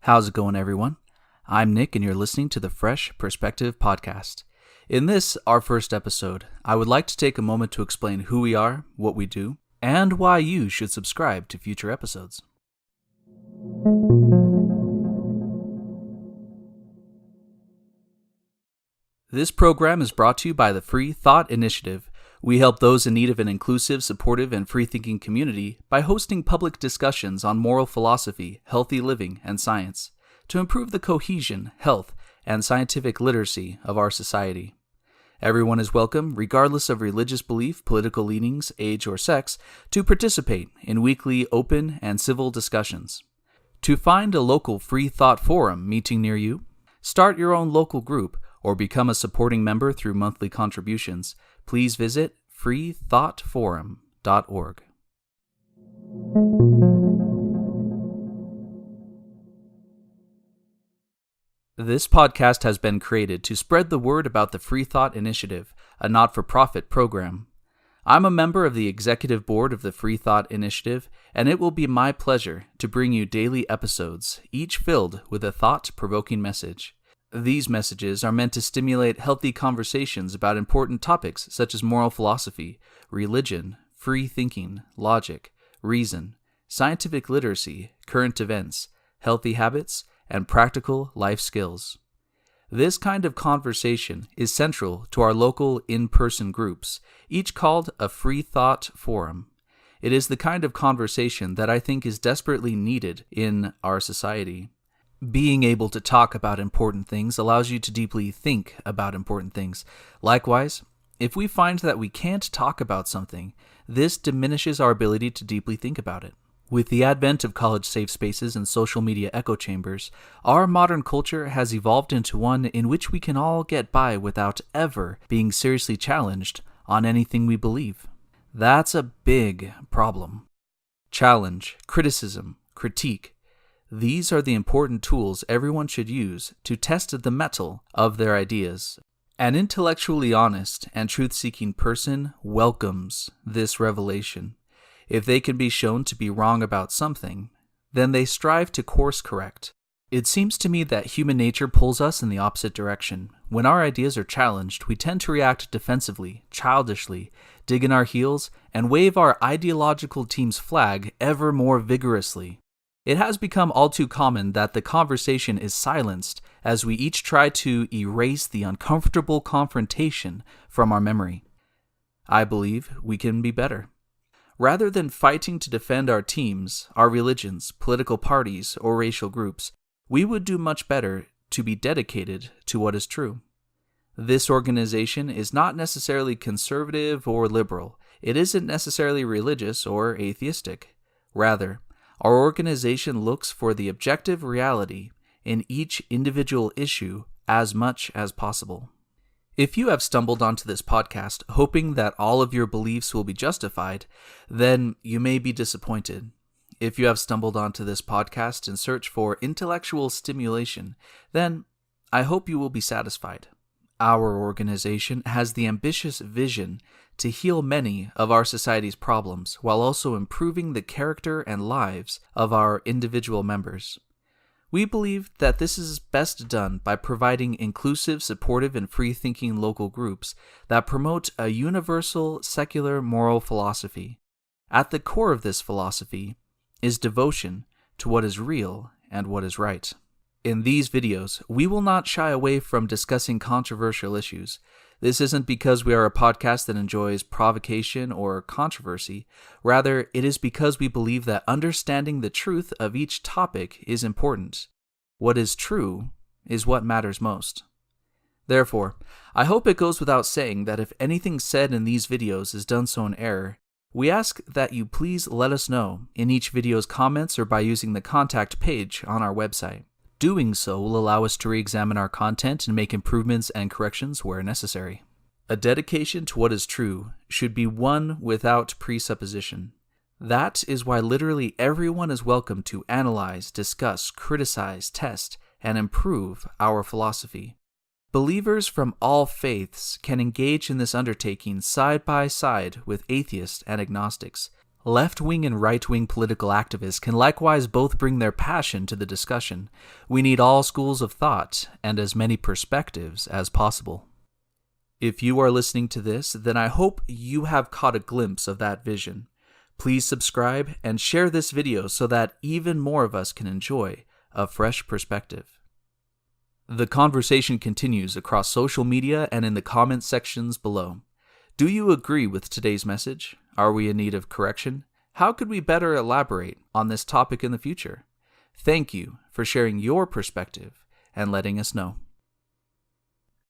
How's it going, everyone? I'm Nick, and you're listening to the Fresh Perspective Podcast. In this, our first episode, I would like to take a moment to explain who we are, what we do, and why you should subscribe to future episodes. This program is brought to you by the Free Thought Initiative. We help those in need of an inclusive, supportive, and free-thinking community by hosting public discussions on moral philosophy, healthy living, and science to improve the cohesion, health, and scientific literacy of our society. Everyone is welcome, regardless of religious belief, political leanings, age, or sex, to participate in weekly open and civil discussions. To find a local free thought forum meeting near you, start your own local group, or become a supporting member through monthly contributions, please visit freethoughtforum.org. This podcast has been created to spread the word about the Free Thought Initiative, a not-for-profit program. I'm a member of the executive board of the Free Thought Initiative, and it will be my pleasure to bring you daily episodes, each filled with a thought-provoking message. These messages are meant to stimulate healthy conversations about important topics such as moral philosophy, religion, free thinking, logic, reason, scientific literacy, current events, healthy habits, and practical life skills. This kind of conversation is central to our local in-person groups, each called a Free Thought Forum. It is the kind of conversation that I think is desperately needed in our society. Being able to talk about important things allows you to deeply think about important things. Likewise, if we find that we can't talk about something, this diminishes our ability to deeply think about it. With the advent of college safe spaces and social media echo chambers, our modern culture has evolved into one in which we can all get by without ever being seriously challenged on anything we believe. That's a big problem. Challenge, criticism, critique. These are the important tools everyone should use to test the mettle of their ideas. An intellectually honest and truth-seeking person welcomes this revelation. If they can be shown to be wrong about something, then they strive to course correct. It seems to me that human nature pulls us in the opposite direction. When our ideas are challenged, we tend to react defensively, childishly, dig in our heels, and wave our ideological team's flag ever more vigorously. It has become all too common that the conversation is silenced as we each try to erase the uncomfortable confrontation from our memory. I believe we can be better. Rather than fighting to defend our teams, our religions, political parties, or racial groups, we would do much better to be dedicated to what is true. This organization is not necessarily conservative or liberal. It isn't necessarily religious or atheistic. Rather, our organization looks for the objective reality in each individual issue as much as possible. If you have stumbled onto this podcast hoping that all of your beliefs will be justified, then you may be disappointed. If you have stumbled onto this podcast in search for intellectual stimulation, then I hope you will be satisfied. Our organization has the ambitious vision to heal many of our society's problems while also improving the character and lives of our individual members. We believe that this is best done by providing inclusive, supportive, and free-thinking local groups that promote a universal, secular moral philosophy. At the core of this philosophy is devotion to what is real and what is right. In these videos, we will not shy away from discussing controversial issues. This isn't because we are a podcast that enjoys provocation or controversy. Rather, it is because we believe that understanding the truth of each topic is important. What is true is what matters most. Therefore, I hope it goes without saying that if anything said in these videos is done so in error, we ask that you please let us know in each video's comments or by using the contact page on our website. Doing so will allow us to re-examine our content and make improvements and corrections where necessary. A dedication to what is true should be one without presupposition. That is why literally everyone is welcome to analyze, discuss, criticize, test, and improve our philosophy. Believers from all faiths can engage in this undertaking side by side with atheists and agnostics. Left-wing and right-wing political activists can likewise both bring their passion to the discussion. We need all schools of thought and as many perspectives as possible. If you are listening to this, then I hope you have caught a glimpse of that vision. Please subscribe and share this video so that even more of us can enjoy a fresh perspective. The conversation continues across social media and in the comment sections below. Do you agree with today's message? Are we in need of correction? How could we better elaborate on this topic in the future? Thank you for sharing your perspective and letting us know.